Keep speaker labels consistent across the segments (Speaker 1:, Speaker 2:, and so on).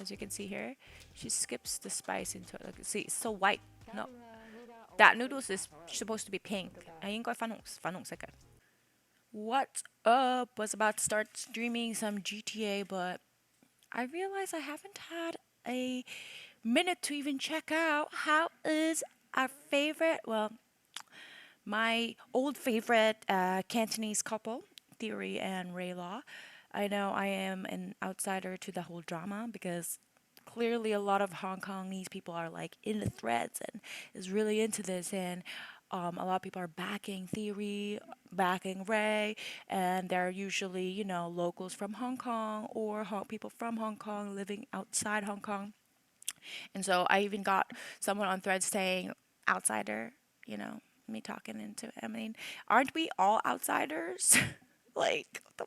Speaker 1: As you can see here, she skips the spice into it. Like, see, it's so white. No, that noodles is supposed to be pink. Ayun ko fanong second. What's up? Was about to start streaming some GTA, but I realized I haven't had a minute to even check out how is our favorite, well, my old favorite Cantonese couple, Theory and Rae Law. I know I am an outsider to the whole drama because clearly a lot of Hong Kongese people are like in the threads and is really into this, and a lot of people are backing Theory, backing Ray, and they're usually, locals from Hong Kong or people from Hong Kong living outside Hong Kong. And so I even got someone on threads saying outsider, me talking into it. I mean, aren't we all outsiders? Like, what the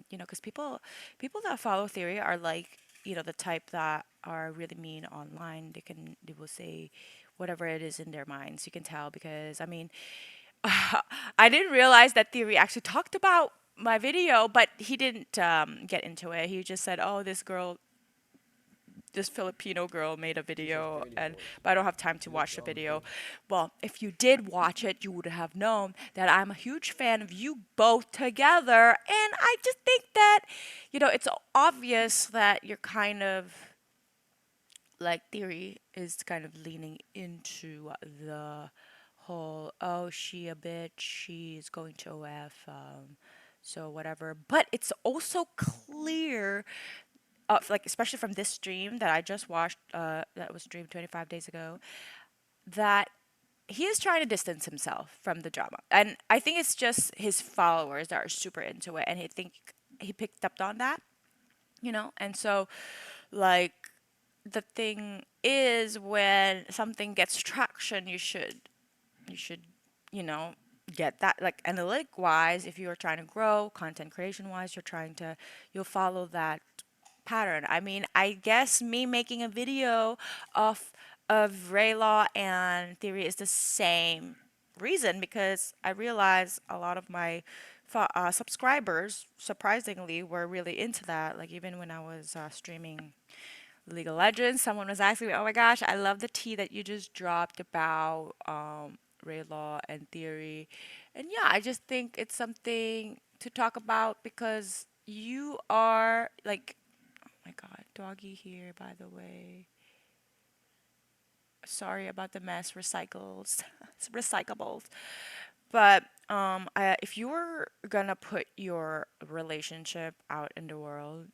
Speaker 1: because people that follow theory are like, the type that are really mean online. They will say whatever it is in their minds. You can tell because I mean, I didn't realize that theory actually talked about my video, but he didn't get into it. He just said, "Oh, this Filipino girl made a video, and but I don't have time to watch the video." Well, if you did watch it, you would have known that I'm a huge fan of you both together, and I just think that, it's obvious that you're kind of like Theory is kind of leaning into the whole, oh, she a bitch, she's going to OF, so whatever. But it's also clear, like especially from this stream that I just watched, that was streamed 25 days ago, that he is trying to distance himself from the drama, and I think it's just his followers that are super into it, and he think he picked up on that, and so like the thing is when something gets traction, you should you know get that, like analytic wise, if you're trying to grow content creation wise, you'll follow that pattern. I mean, I guess me making a video of Rae Law and Theory is the same reason because I realize a lot of my subscribers surprisingly were really into that. Like even when I was streaming League of Legends, someone was asking me, "Oh my gosh, I love the tea that you just dropped about Rae Law and Theory," and yeah, I just think it's something to talk about because you are like, my God, doggy here, by the way. Sorry about the mess. Recycles, it's recyclables. But if you were gonna put your relationship out in the world,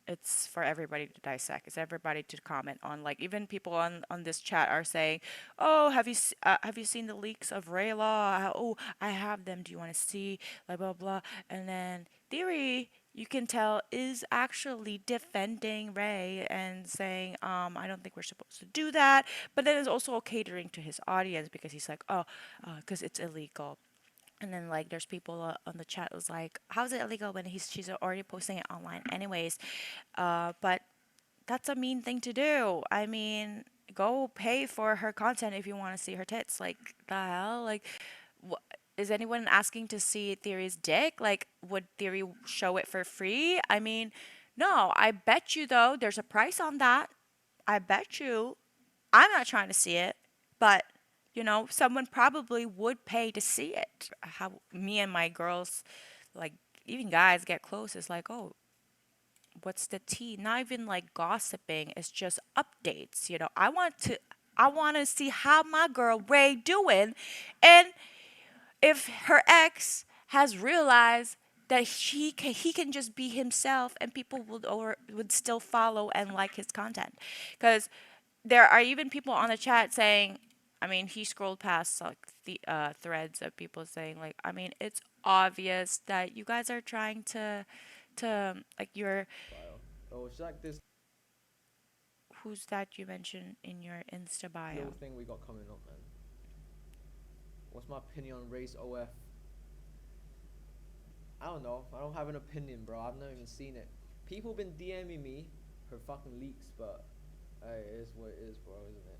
Speaker 1: it's for everybody to dissect. It's everybody to comment on. Like even people on this chat are saying, "Oh, have you seen the leaks of Rae Law? Oh, I have them. Do you want to see?" Like blah blah. And then Theory, you can tell, is actually defending Ray and saying, I don't think we're supposed to do that. But then it's also catering to his audience because he's like, oh, because it's illegal. And then like there's people on the chat was like, how's it illegal when she's already posting it online anyways? But that's a mean thing to do. I mean, go pay for her content if you want to see her tits. Like the hell? Like, is anyone asking to see Theory's dick? Like, would Theory show it for free? I mean, no. I bet you though, there's a price on that. I bet you. I'm not trying to see it, but someone probably would pay to see it. How me and my girls, like even guys, get close. It's like, oh, what's the tea? Not even like gossiping. It's just updates. I want to see how my girl Ray doing, and if her ex has realized that he can just be himself and people would still follow and like his content, because there are even people on the chat saying, I mean, he scrolled past like the threads of people saying like, I mean, it's obvious that you guys are trying to like you're,
Speaker 2: Oh, it's like this
Speaker 1: who's that you mentioned in your Insta
Speaker 2: little
Speaker 1: bio?
Speaker 2: thing we got coming up, man. What's my opinion on Race OF? I don't know. I don't have an opinion, bro. I've not even seen it. People been DMing me her fucking leaks, but hey, it is what it is, bro, isn't it?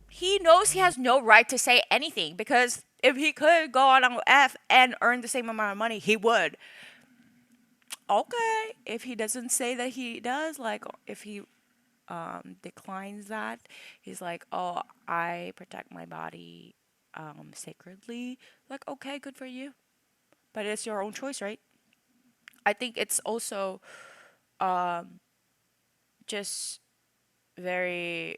Speaker 1: He knows he has no right to say anything because if he could go on F and earn the same amount of money, he would. Okay, if he doesn't say that he does, like if he declines that, he's like, "Oh, I protect my body sacredly." Like, okay, good for you, but it's your own choice, right? I think it's also um just very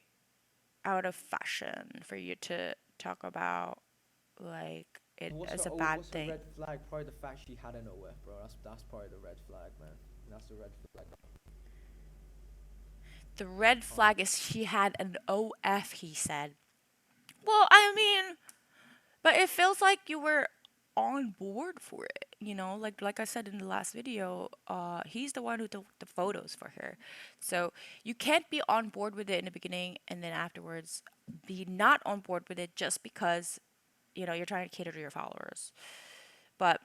Speaker 1: out of fashion for you to talk about like it as a bad
Speaker 2: What's her
Speaker 1: thing.
Speaker 2: red flag? Probably the fact she had an OF, bro. That's probably the red flag, man. That's the red flag.
Speaker 1: The red
Speaker 2: Can't.
Speaker 1: flag is she had an OF, he said. Well, I mean, but it feels like you were on board for it, like I said in the last video, he's the one who took the photos for her. So you can't be on board with it in the beginning and then afterwards be not on board with it just because, you're trying to cater to your followers. But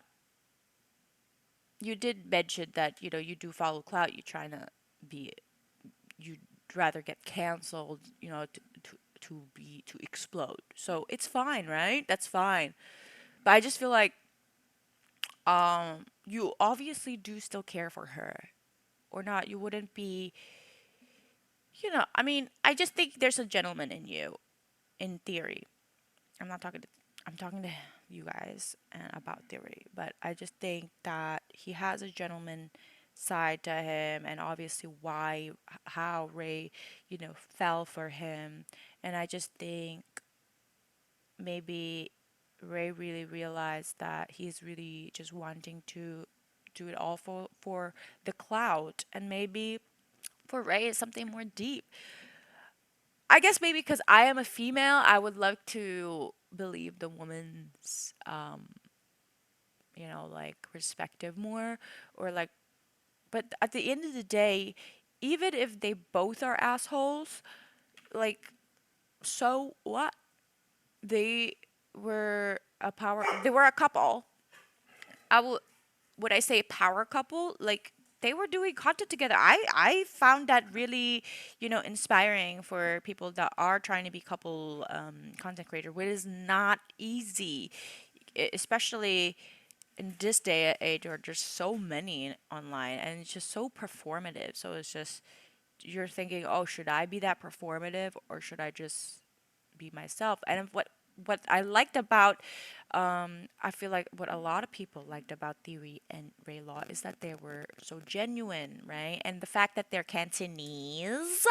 Speaker 1: you did mention that, you do follow clout, you're trying to be you'd rather get canceled, to explode. So it's fine, right? That's fine. But I just feel like you obviously do still care for her. Or not, you wouldn't be, I mean, I just think there's a gentleman in you, in theory. I'm not talking to I'm talking to you guys about theory, but I just think that he has a gentleman side to him, and obviously why how Ray, fell for him. And I just think maybe Ray really realized that he's really just wanting to do it all for the clout, and maybe for Ray it's something more deep. I guess maybe because I am a female, I would love to believe the woman's, like perspective more, or like, but at the end of the day, even if they both are assholes, like, so what? They they were a couple. I will, would I say power couple? Like, they were doing content together. I found that really, inspiring for people that are trying to be couple content creator, which is not easy, especially in this day and age where there's so many online and it's just so performative. So it's just you're thinking, oh, should I be that performative or should I just be myself? And what I liked about, I feel like what a lot of people liked about Theory and Rae Law is that they were so genuine, right? And the fact that they're Cantonese,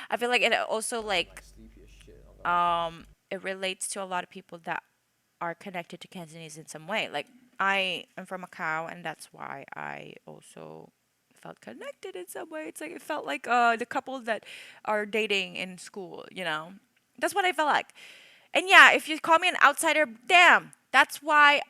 Speaker 1: I feel like it also
Speaker 2: Like
Speaker 1: like
Speaker 2: sleepy as shit. I'm gonna lie.
Speaker 1: it relates to a lot of people that are connected to Cantonese in some way. Like I am from Macau, and that's why I also felt connected in some way. It's like it felt like the couple that are dating in school. That's what I felt like. And yeah, if you call me an outsider, damn. That's why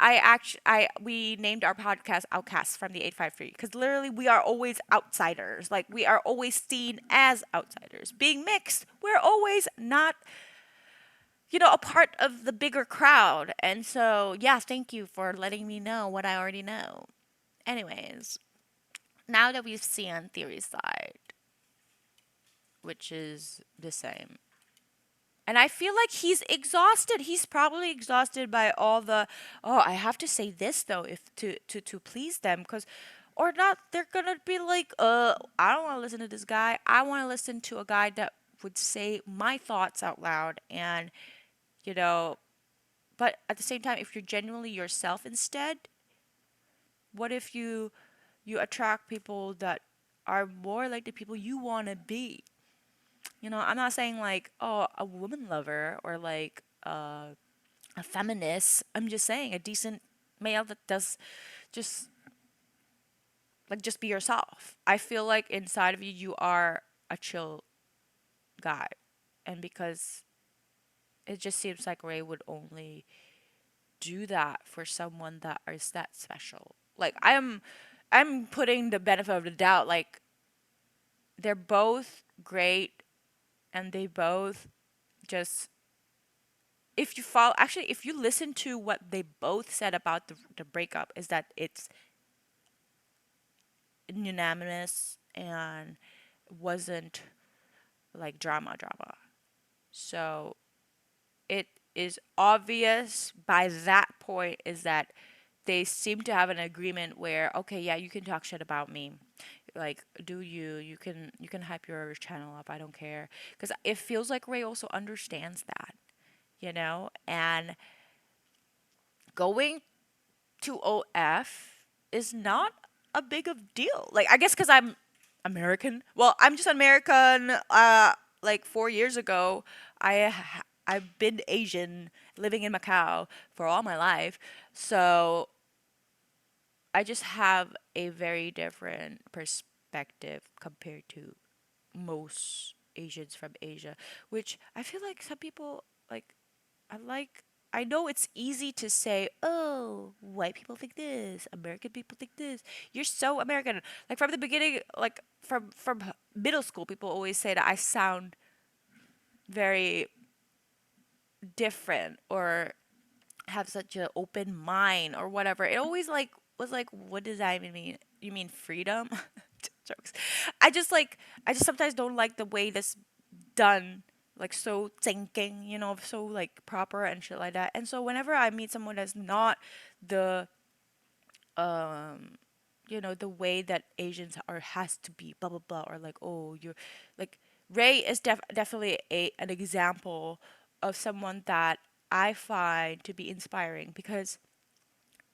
Speaker 1: we named our podcast Outcasts from the 853, because literally we are always outsiders. Like we are always seen as outsiders. Being mixed, we're always not a part of the bigger crowd. And so, yeah, thank you for letting me know what I already know. Anyways, now that we've seen Theory's side, which is the same. And I feel like he's exhausted. He's probably exhausted by all the, oh, I have to say this though if to please them, cuz or not they're going to be like, I don't want to listen to this guy. I want to listen to a guy that would say my thoughts out loud and you know but at the same time, if you're genuinely yourself instead, what if you attract people that are more like the people you want to be? I'm not saying like, oh, a woman lover or like a feminist. I'm just saying a decent male that does just just be yourself. I feel like inside of you you are a chill guy. And because it just seems like Ray would only do that for someone that is that special. Like I'm putting the benefit of the doubt. Like they're both great and they both just if you follow actually if you listen to what they both said about the breakup is that it's unanimous and wasn't like drama. So it is obvious by that point is that they seem to have an agreement where, okay, yeah, you can talk shit about me, like, do you can hype your channel up, I don't care, because it feels like Ray also understands that, and going to OF is not a big of deal. Like, I guess because I'm American. Well, I'm just American. Like 4 years ago, I've been Asian, living in Macau for all my life, so I just have a very different perspective compared to most Asians from Asia, which I feel like some people like. I like. I know it's easy to say, "Oh, white people think this, American people think this." You're so American. Like from the beginning, like from middle school, people always say that I sound very different or have such an open mind or whatever. It always like was like, what does that even mean? You mean freedom? Jokes. I just like I just sometimes don't like the way this done, like so thinking, so like proper and shit like that. And so whenever I meet someone that's not the um the way that Asians are has to be blah blah blah, or like, oh, you're like, Ray is definitely an example of someone that I find to be inspiring because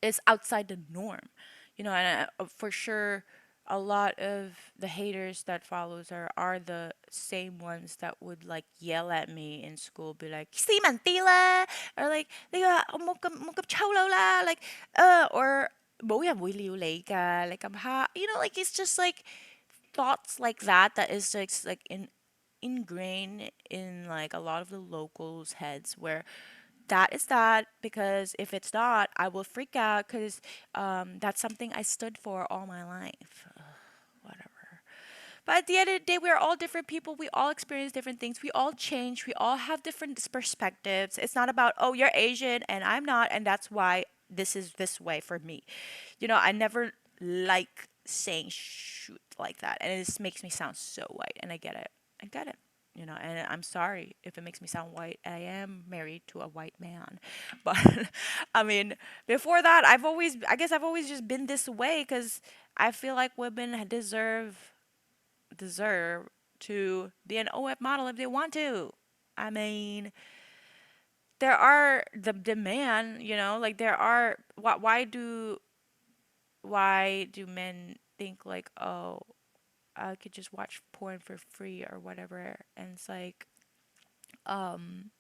Speaker 1: it's outside the norm, and for sure a lot of the haters that follows her are the same ones that would like yell at me in school, be like, "Si manti la," or like, "Một cặp trâu lâu la," like, or "Bố nhà vui liu lì cả," like, I'm hot, like it's just like thoughts like that that is just like ingrained in like a lot of the locals' heads where that is that, because if it's not, I will freak out because that's something I stood for all my life. Whatever. But at the end of the day, we are all different people. We all experience different things. We all change. We all have different perspectives. It's not about, oh, you're Asian and I'm not, and that's why this is this way for me. I never like saying shoot like that. And it just makes me sound so white. And I get it. I get it. And I'm sorry if it makes me sound white. I am married to a white man. But I mean, before that, I guess I've always just been this way because I feel like women deserve to be an OF model if they want to. I mean, there are the demand, like there are why do men think like, oh, I could just watch porn for free or whatever, and it's like, um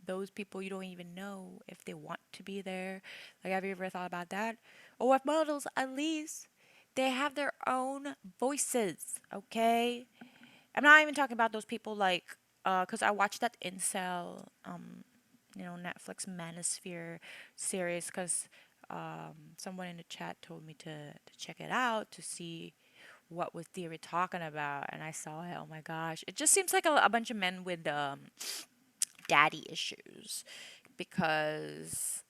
Speaker 1: those people, you don't even know if they want to be there. Like, have you ever thought about that? OF models, at least they have their own voices, okay? I'm not even talking about those people like, because I watched that incel, Netflix Manosphere series, because someone in the chat told me to check it out to see what was Theory talking about, and I saw it. Oh my gosh, it just seems like a bunch of men with daddy issues, because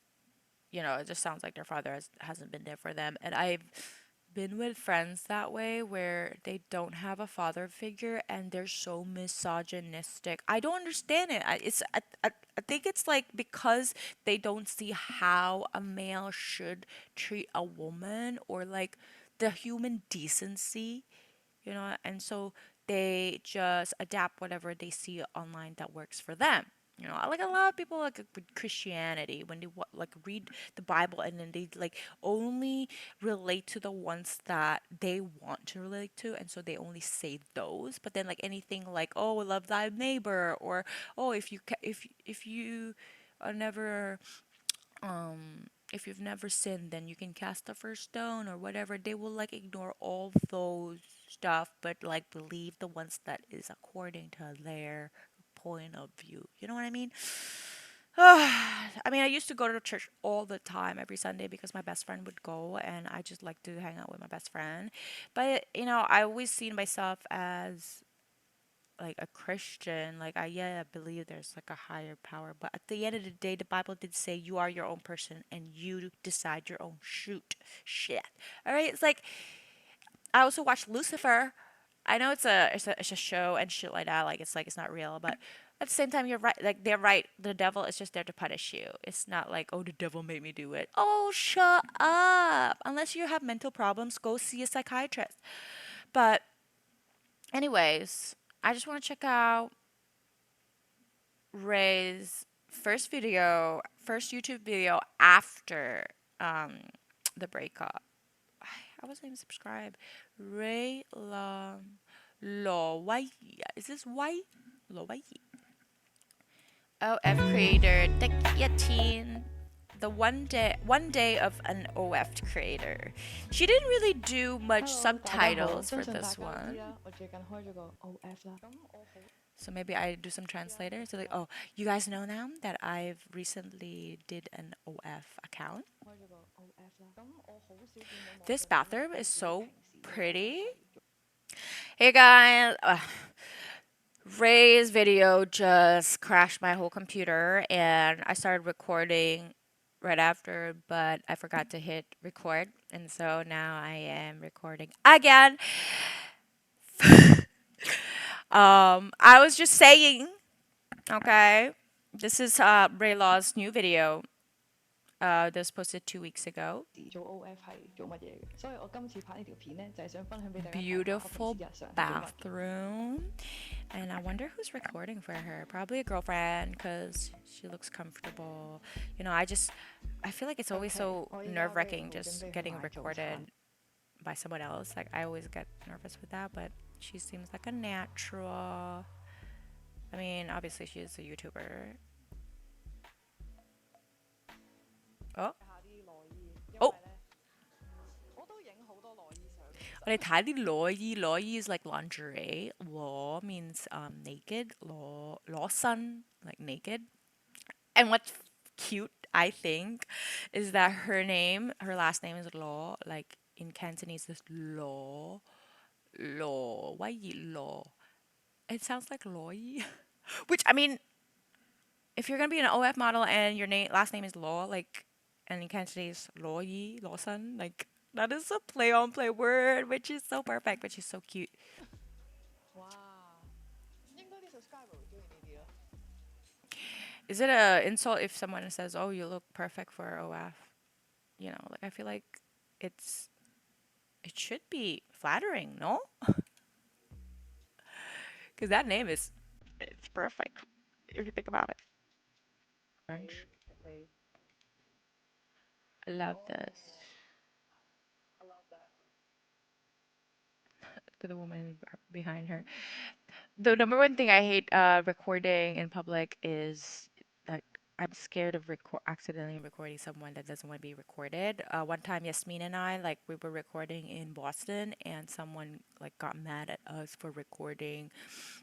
Speaker 1: it just sounds like their father hasn't been there for them. And I've been with friends that way where they don't have a father figure and they're so misogynistic. I don't understand it. I think it's like because they don't see how a male should treat a woman, or like the human decency, and so they just adapt whatever they see online that works for them. Like a lot of people, like with Christianity, when they like read the Bible and then they like only relate to the ones that they want to relate to, and so they only say those. But then like anything like, oh, love thy neighbor, or oh, if you are never if you've never sinned, then you can cast the first stone or whatever. They will like ignore all those stuff, but like believe the ones that is according to their point of view. You know what I mean? I mean, I used to go to church all the time, every Sunday, because my best friend would go, and I just like to hang out with my best friend. But I always seen myself as like a Christian, like I believe there's like a higher power, but at the end of the day, the Bible did say you are your own person and you decide your own shit. All right, it's like I also watched Lucifer. I know it's a show and shit like that. Like it's not real, but At the same time, you're right. Like they're right. The devil is just there to punish you. It's not like, oh, the devil made me do it. Oh, shut up. Unless you have mental problems, go see a psychiatrist. But anyways, I just want to check out Ray's first YouTube video after um the breakup. I wasn't even subscribed. Rae Law. Is this white? Law. OF creator Yatin. The one day of an OF creator. She didn't really do much
Speaker 3: Hello，大家好，subtitles 相
Speaker 1: for
Speaker 3: 信大
Speaker 1: this
Speaker 3: 家都知
Speaker 1: one.
Speaker 3: 啦，我最近開咗個 OF 啦。
Speaker 1: So maybe I do some translators. So like, oh, you guys know now that I've recently did an OF account.
Speaker 3: 開咗個 OF 啦。
Speaker 1: This bathroom is so pretty. Hey guys, Ray's video just crashed my whole computer and I started recording right after, but I forgot to hit record. And so now I am recording again. I was just saying, okay, this is Rae Law's new video. That was posted 2 weeks ago.
Speaker 3: 做 OF 係做乜嘢嘅？所以我今次拍呢條片咧，就係想分享俾大家睇下我平
Speaker 1: Beautiful
Speaker 3: 時日常係做乜嘅。
Speaker 1: bathroom. And I wonder who's recording for her. Probably a girlfriend because she looks comfortable. I feel like it's always so nerve wracking just getting recorded by someone else. Like, I always get nervous with that, but she seems like a natural. I mean, obviously, she's a YouTuber. Oh,
Speaker 3: 下啲內衣，因
Speaker 1: oh.
Speaker 3: 為咧我都影好多內衣相。
Speaker 1: 我哋睇啲裸衣，裸衣 is like lingerie. 裸 means naked. 裸身 like naked. And what's cute, I think, is that her last name is Law. Like in Cantonese, it's Law. Law. Why Law? It sounds like Loy. Which, I mean, if you're gonna be an OF model and your last name is Law, like, and in Cantonese, Loy, Lawson, like, that is a play on play word, which is so perfect, but she's so cute.
Speaker 3: 哇！應該啲 subscriber 會中意呢啲咯。
Speaker 1: Is it a insult if someone says, "Oh, you look perfect for OF"? You know, like I feel like it should be flattering, no? Because that name it's perfect if you think about it. Orange. I love this. To the woman behind her. The number one thing I hate recording in public is that I'm scared of accidentally recording someone that doesn't want to be recorded. One time, Yasmin and I, like, we were recording in Boston, and someone like got mad at us for recording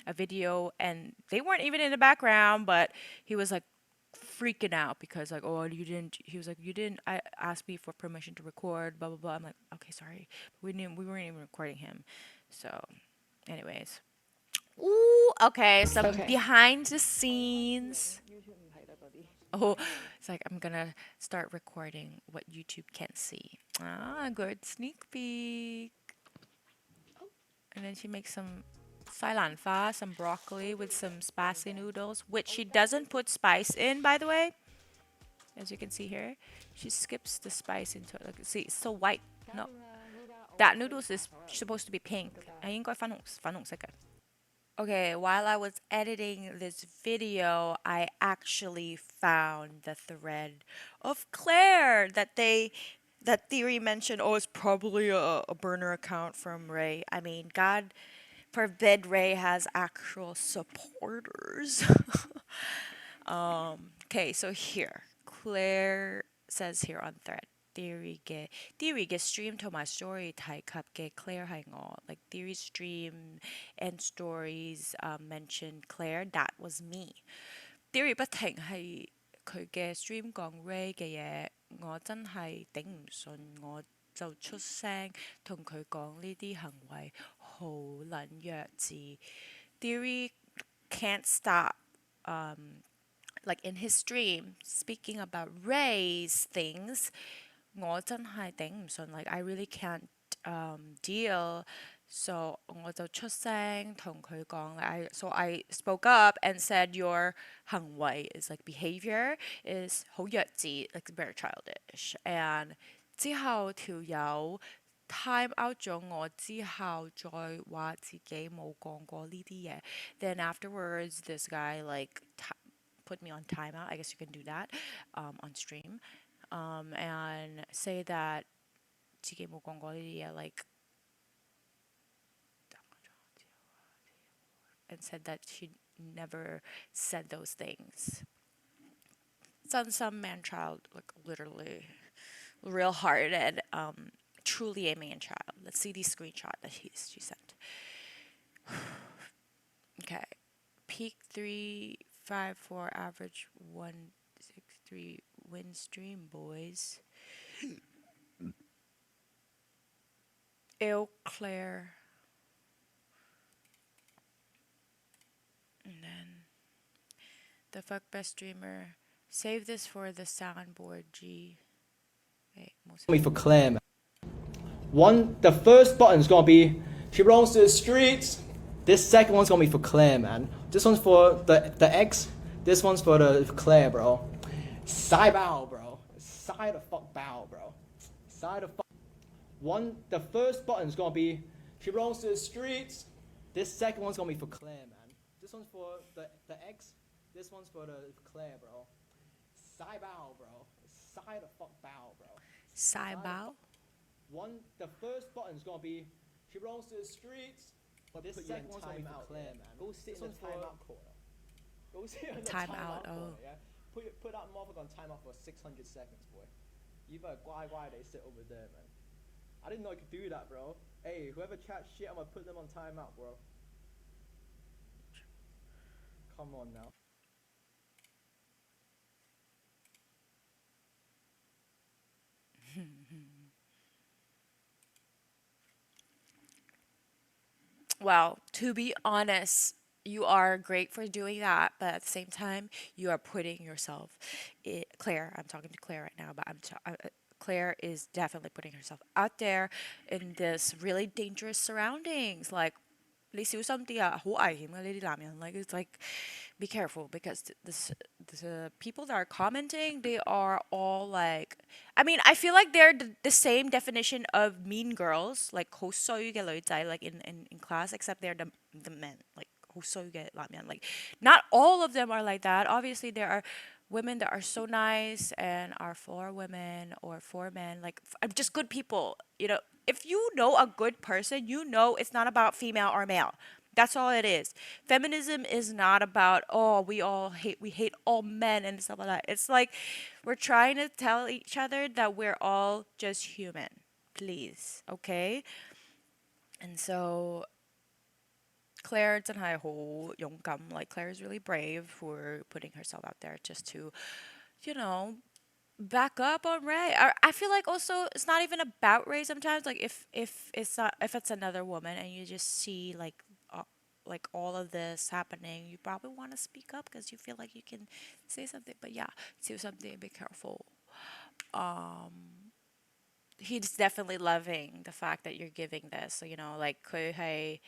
Speaker 1: a video, and they weren't even in the background, but he was like freaking out because like, oh, you didn't. He was like, you didn't. I asked me for permission to record. Blah blah blah. I'm like, okay, sorry. We weren't even recording him. So, anyways. Ooh, okay, some
Speaker 3: Okay.
Speaker 1: behind the scenes.
Speaker 3: YouTube 唔睇得嗰啲。
Speaker 1: Oh, it's like I'm gonna start recording what YouTube can't see. Ah, good sneak peek. And then she makes some sailanfa, some broccoli with some spicy noodles, which she doesn't put spice in, by the way. As you can see here, she skips the spice into it. Like, see, it's so white. No, that noodles is supposed to be pink. 係應該粉紅色嘅. Okay, while I was editing this video, I actually found the thread of Claire that Theory mentioned. Oh, it's probably a burner account from Ray. I mean, God forbid Ray has actual supporters. Okay, so here, Claire says here on thread. Theory嘅 stream 同埋 story 提及嘅 Claire 係我 like Theory stream and stories mentioned Claire, that was me. Theory 不停係佢嘅 stream 講 Ray 嘅嘢，我真係頂唔順，我就出聲同佢講呢啲行為好撚弱智. Theory can't stop like in his stream speaking about Ray's things. 我真係頂唔順, like I really can't deal So 我就出聲同佢講 so I spoke up and said your 行為 is like behavior is 好弱智 like very childish and 之後條友 time out 咗我之後再話自己冇講過呢啲嘢 then afterwards this guy like put me on timeout. I guess you can do that on stream and say that 自己冇講過呢啲嘢 like and said that she never said those things. Some man child, like literally real hard and truly a man child. Let's see the screenshot that she sent. Okay. Peak 354, average 163 win stream, boys. Eau Claire. And then the fuck best streamer. Save this for the soundboard, G. Wait, most
Speaker 2: Me for Claire, man. The first button's gonna be she belongs to the streets. This second one's gonna be for Claire, man. This one's for the X. This one's for the Claire, bro. Side bow, bro. Side the fuck bow, bro. Side the fuck. The first button's gonna be she belongs to the streets. This second one's gonna be for Claire, man. This one's for the X. This one's for the Claire, bro. Side bow, bro. Side the fuck bow, bro.
Speaker 1: Saibao.
Speaker 2: The first button's gonna be she belongs to the streets. But this second one's gonna be for Claire, man. Go sit in the timeout corner. Go sit in the timeout corner, yeah? Put that motherfucker on timeout for 600 seconds, boy. You better why they sit over there, man. I didn't know I could do that, bro. Hey, whoever chats shit, I'm gonna put them on timeout, bro. Come on now.
Speaker 1: Well, to be honest, you are great for doing that, but at the same time, you are putting yourself. Claire, I'm talking to Claire right now, but Claire is definitely putting herself out there in this really dangerous surroundings. Like 你小心啲啊，好危險嘅呢啲男人. Like it's like be careful because the people that are commenting, they are all like, I mean, I feel like they're the same definition of mean girls, like 好衰嘅女仔 like in class, except they're the men, like 好衰嘅男人. Like not all of them are like that. Obviously there are women that are so nice and are for women or for men, like just good people. If you know a good person, you know it's not about female or male. That's all it is. Feminism is not about, oh, we hate all men and stuff like that. It's like we're trying to tell each other that we're all just human. Please, okay? And so Claire 真係好勇敢. Like Claire is really brave for putting herself out there just to, you know, back up on Rae. I feel like also it's not even about Rae sometimes. Like if it's not, if it's another woman and you just see like all of this happening, you probably want to speak up because you feel like you can say something. But yeah, say something. Be careful. He's definitely loving the fact that you're giving this. So like 佢係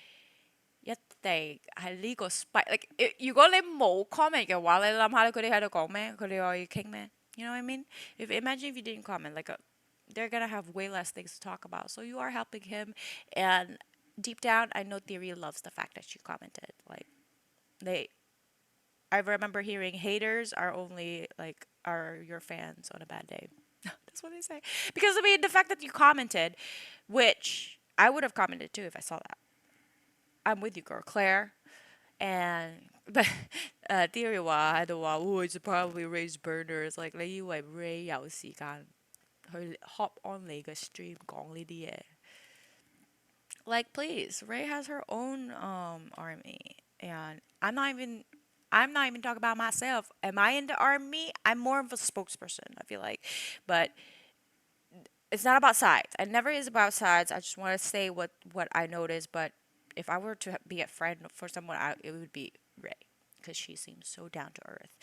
Speaker 1: 一定係呢個 spike. Like 如果你冇 comment 嘅話，你諗下佢哋喺度講咩？佢哋可以傾咩？ You know what I mean? Imagine if you didn't comment, like they're gonna have way less things to talk about. So you are helping him, and deep down, I know Thiery loves the fact that you commented. Like I remember hearing haters are your fans on a bad day. That's what they say. Because I mean, the fact that you commented, which I would have commented too if I saw that. I'm with you, girl, Claire. And but Thiery 話喺度話，it's probably Ray's burners. Like 你以為 Ray 有時間去 hop on 你嘅 stream 講呢啲嘢？ Like please, Rae has her own army, and I'm not even talking about myself. Am I in the army? I'm more of a spokesperson, I feel like, but it's not about sides. It never is about sides. I just want to say what I noticed. But if I were to be a friend for someone, it would be Rae because she seems so down to earth.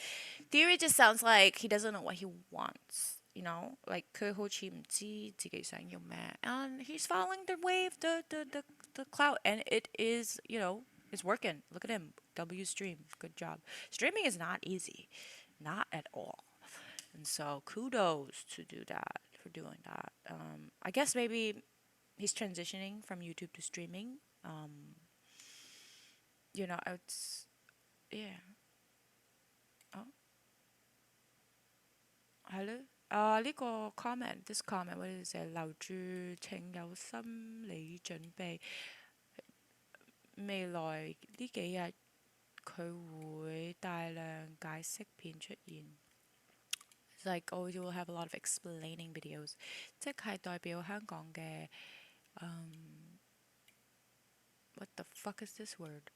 Speaker 1: Theory just sounds like he doesn't know what he wants. Like 佢好似唔知自己想要咩, and he's following the wave, the the clout, and it is, it's working. Look at him. W stream. Good job. Streaming is not easy. Not at all. And so kudos to do that, for doing that. I guess maybe he's transitioning from YouTube to streaming. It's yeah. Oh, hello. 呢個 comment, this comment, what is it? 留住請有心理準備。未來呢幾日佢會大量解釋片出現。It's like, oh, you will have a lot of explaining videos. 即係代表香港嘅 what the fuck is this word?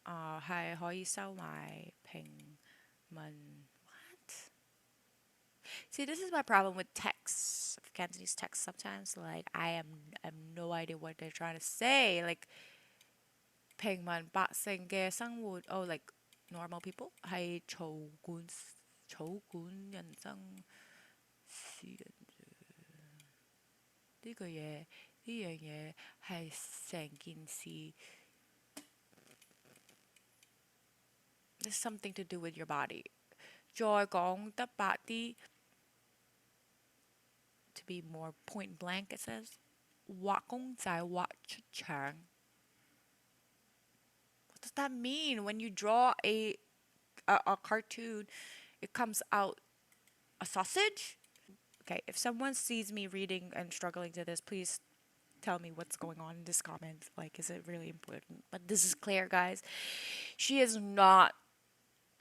Speaker 1: 係可以收買平民 what? See, this is my problem with text, of Cantonese text sometimes. Like, I have no idea what they're trying to say. Like, 平民百姓嘅生活, oh, like, normal people, 係草管人生呢個嘢呢樣嘢係成件事 there's something to do with your body. 再講得白啲 to be more point blank, it says 畫公仔畫出腸. What does that mean? When you draw a cartoon, it comes out a sausage? Okay, if someone sees me reading and struggling to this, please tell me what's going on in this comment. Like, is it really important? But this is clear, guys. She is not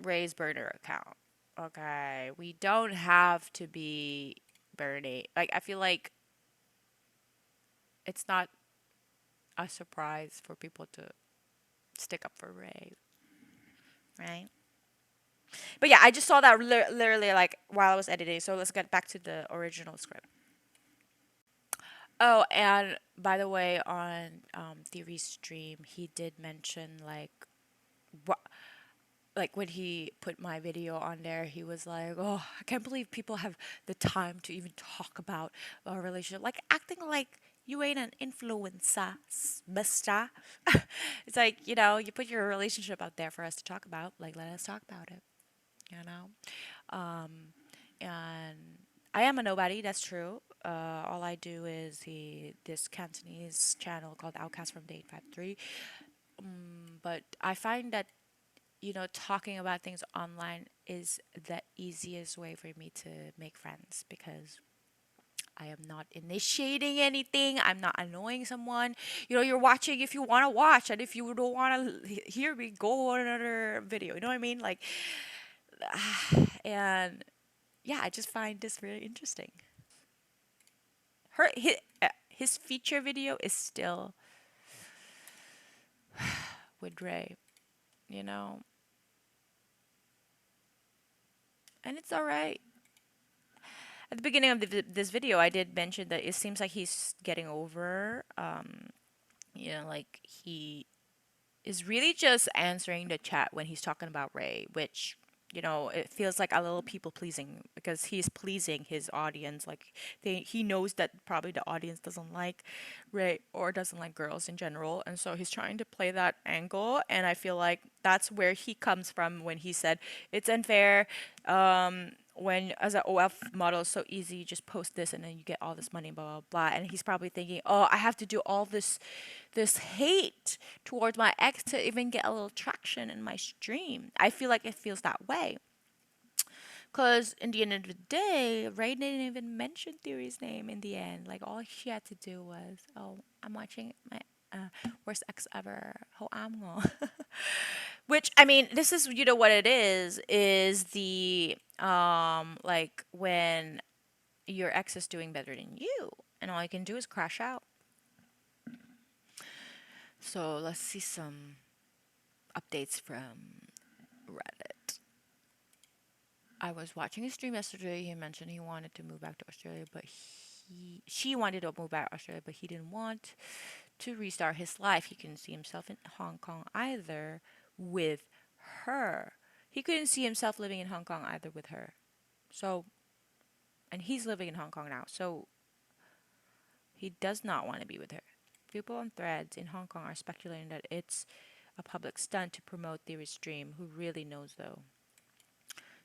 Speaker 1: Rae's burner account. Okay, we don't have to be Bernie. Like, I feel like it's not a surprise for people to stick up for Rae, right? But yeah, I just saw that literally like while I was editing. So let's get back to the original script. Oh, and by the way, on Theory's stream, he did mention like what, like when he put my video on there, he was like, "Oh, I can't believe people have the time to even talk about a relationship, like acting like you ain't an influencer, mister." It's like, you put your relationship out there for us to talk about. Like, let us talk about it, you know? And I am a nobody, that's true. All I do is this Cantonese channel called Outcast from Day 53. But I find that, talking about things online is the easiest way for me to make friends because I am not initiating anything. I'm not annoying someone. You're watching if you want to watch, and if you don't want to hear me, go on another video. You know what I mean? Like, and yeah, I just find this really interesting. His feature video is still with Rae, and it's all right. At the beginning of this video, I did mention that it seems like he's getting over, like he is really just answering the chat when he's talking about Rae, which, it feels like a little people pleasing because he's pleasing his audience. Like he knows that probably the audience doesn't like Rae or doesn't like girls in general. And so he's trying to play that angle. And I feel like that's where he comes from when he said, it's unfair. When as an OF model, it's so easy, you just post this and then you get all this money, blah blah blah. And he's probably thinking, oh, I have to do all this hate towards my ex to even get a little traction in my stream. I feel like it feels that way. Because in the end of the day, Rae didn't even mention Theory's name in the end. Like, all she had to do was, oh, I'm watching my worst ex ever. Oh, I'm going. Which, I mean, this is, what it is the, like, when your ex is doing better than you, and all you can do is crash out. So, let's see some updates from Reddit. I was watching his stream yesterday. He mentioned he wanted to move back to Australia, but she wanted to move back to Australia, but he didn't want to restart his life. He couldn't see himself in Hong Kong either with her. He couldn't see himself living in Hong Kong either with her. So, and he's living in Hong Kong now. So, he does not want to be with her. People on threads in Hong Kong are speculating that it's a public stunt to promote Theory's stream. Who really knows though?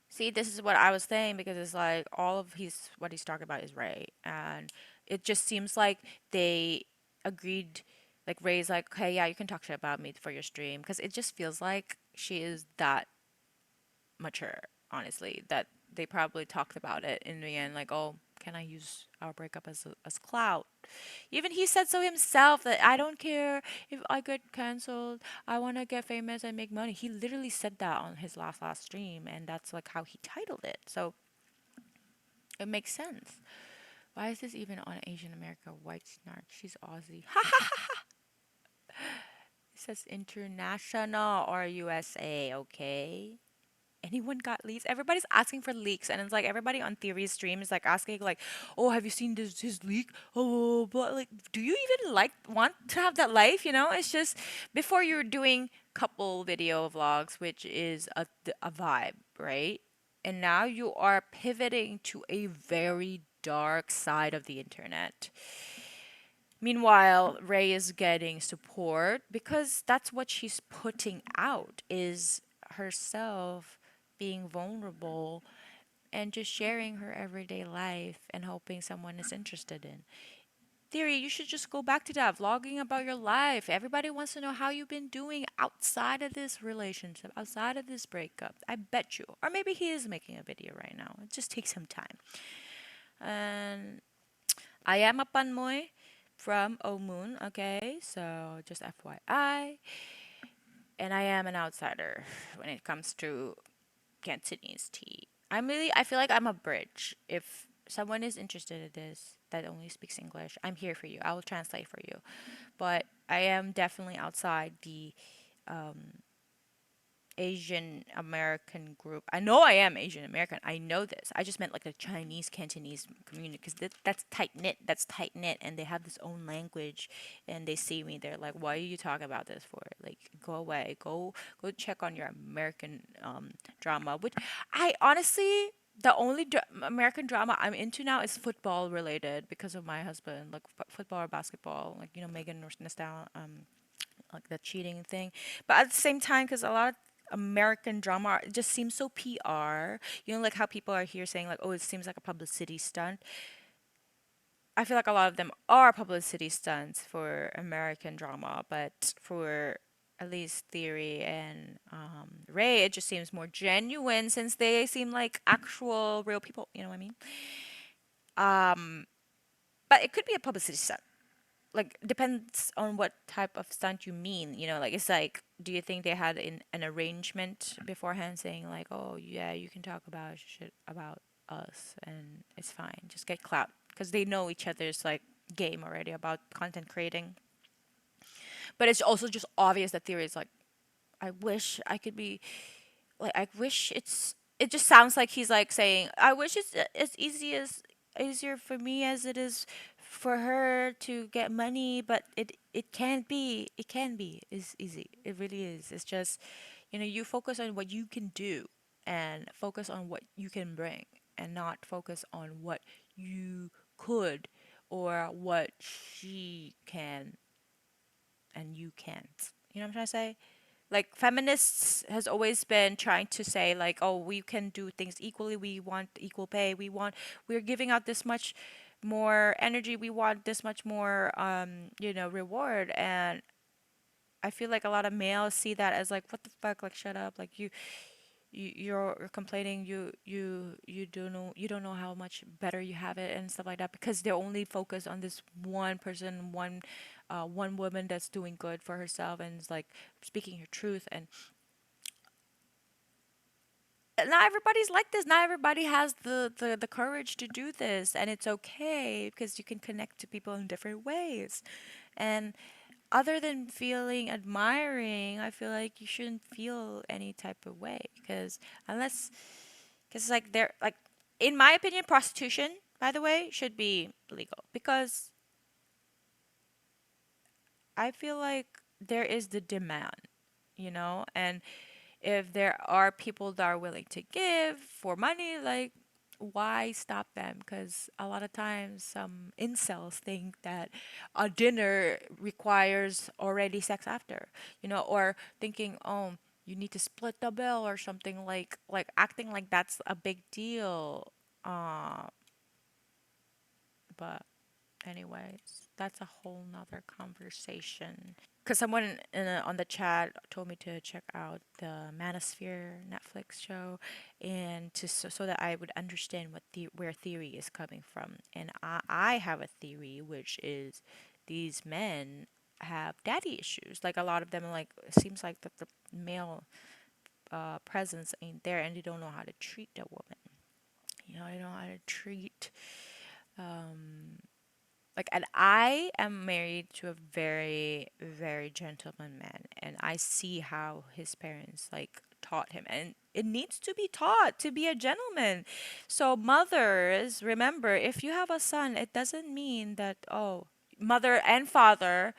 Speaker 1: See, this is what I was saying because it's like all of he's what he's talking about is Ray, and it just seems like they agreed. Like Ray's like, hey, yeah, you can talk shit about me for your stream because it just feels like she is that mature, honestly, that they probably talked about it in the end, like, oh, can I use our breakup as clout? Even he said so himself that I don't care if I get canceled. I want to get famous and make money. He literally said that on his last stream, and that's like how he titled it. So it makes sense. Why is this even on Asian America? White snark. She's Aussie. It says international or USA. Okay. Anyone got leaks? Everybody's asking for leaks, and it's like everybody on Theory's stream is like asking, like, "Oh, have you seen this his leak? Oh, but like, do you even like want to have that life? You know, it's just before you're doing couple video vlogs, which is a vibe, right? And now you are pivoting to a very dark side of the internet. Meanwhile, Ray is getting support because that's what she's putting out is herself being vulnerable and just sharing her everyday life and hoping someone is interested in. Theory, you should just go back to that, vlogging about your life. Everybody wants to know how you've been doing outside of this relationship, outside of this breakup. I bet you. Or maybe he is making a video right now. It just takes some time. And I am a Panmoy from Omun, okay? So just FYI. And I am an outsider when it comes to Cantonese tea. I feel like I'm a bridge. If someone is interested in this that only speaks English, I'm here for you. I will translate for you. But I am definitely outside the Asian American group. I know I am Asian American. I know this. I just meant like the Chinese Cantonese community because that's tight knit. That's tight knit, and they have this own language. And they see me, they're like, "Why are you talking about this for? Like, go away. Go check on your American drama." Which I honestly. The only American drama I'm into now is football related because of my husband, like football or basketball, like Megan Thee Stallion, like the cheating thing. But at the same time, because a lot of American drama it just seems so PR. Like how people are here saying like, "Oh, it seems like a publicity stunt." I feel like a lot of them are publicity stunts for American drama, but for at least Theory and Ray, it just seems more genuine since they seem like actual real people. You know what I mean? But it could be a publicity stunt. Like depends on what type of stunt you mean. Like it's like, do you think they had an arrangement beforehand saying like, oh yeah, you can talk about shit about us and it's fine, just get clout because they know each other's like game already about content creating. But it's also just obvious that Theory is like, I wish I could be like I wish it just sounds like he's like saying I wish it's as easier for me as it is for her to get money, but it can't be. It can be. It's easy. It really is. It's just you focus on what you can do and focus on what you can bring and not focus on what you could or what she can and you can't. You know what I'm trying to say? Like feminists has always been trying to say like, oh, we can do things equally, we want equal pay, we're giving out this much more energy, we want this much more reward. And I feel like a lot of males see that as like, what the fuck, like shut up, like you're complaining, you don't know how much better you have it and stuff like that because they're only focused on this one person, one woman that's doing good for herself and is like speaking her truth. And not everybody's like this. Not everybody has the courage to do this, and it's okay because you can connect to people in different ways. And other than feeling admiring, I feel like you shouldn't feel any type of way unless because like they're like in my opinion, prostitution, by the way, should be legal because I feel like there is the demand, and if there are people that are willing to give for money, like why stop them? Because a lot of times some incels think that a dinner requires already sex after, or thinking, oh, you need to split the bill or something, like acting like that's a big deal. Uh, but anyways, that's a whole nother conversation. Because someone on the chat told me to check out the Manosphere Netflix show, and so that I would understand where theory is coming from. And I have a theory, which is these men have daddy issues. Like a lot of them, like it seems like the male presence ain't there, and they don't know how to treat a woman. They don't know how to treat um, and I am married to a very, very gentleman man, and I see how his parents like taught him, and it needs to be taught to be a gentleman. So mothers, remember, if you have a son, it doesn't mean that, oh, mother and father,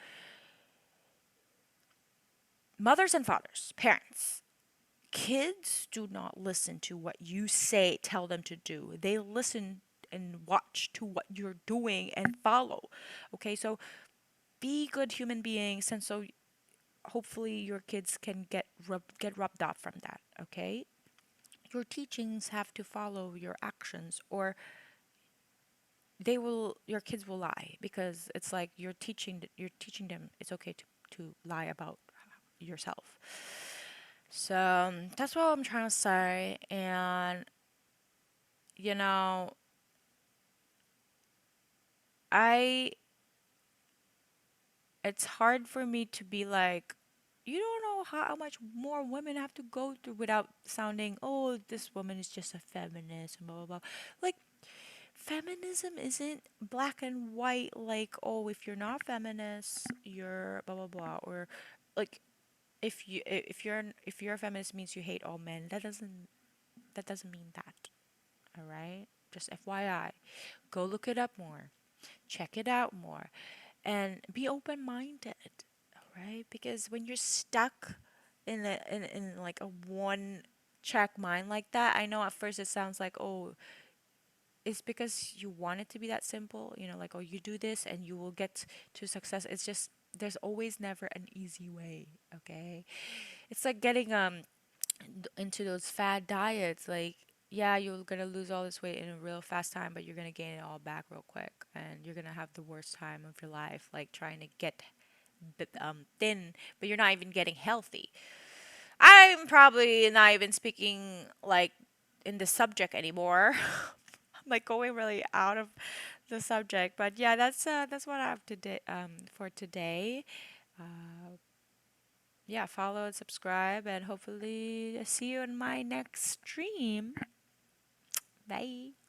Speaker 1: mothers and fathers, parents. Kids do not listen to what you say, tell them to do. They listen and watch to what you're doing and follow. Okay, so be good human beings, and so hopefully your kids can get rubbed off from that. Okay, your teachings have to follow your actions, or your kids will lie, because it's like you're teaching them it's okay to lie about yourself. So that's what I'm trying to say. And you know I it's hard for me to be like, you don't know how much more women have to go through without sounding, oh, this woman is just a feminist and blah blah blah. Like, feminism isn't black and white, like, oh, if you're not feminist you're blah blah blah, or like, if you're a feminist means you hate all men. That doesn't mean that. All right, just FYI, go look it up more, check it out more, and be open minded. All right, because when you're stuck in like a one track mind like that, I know at first it sounds like, oh, it's because you want it to be that simple, like, oh, you do this and you will get to success. It's just there's always never an easy way. Okay, it's like getting into those fad diets. Like, yeah, you're gonna lose all this weight in a real fast time, but you're gonna gain it all back real quick, and you're gonna have the worst time of your life, like trying to get thin, but you're not even getting healthy. I'm probably not even speaking like in the subject anymore. I'm like going really out of the subject, but yeah, that's what I have today for today. Uh, yeah, follow and subscribe, and hopefully see you in my next stream. Bye.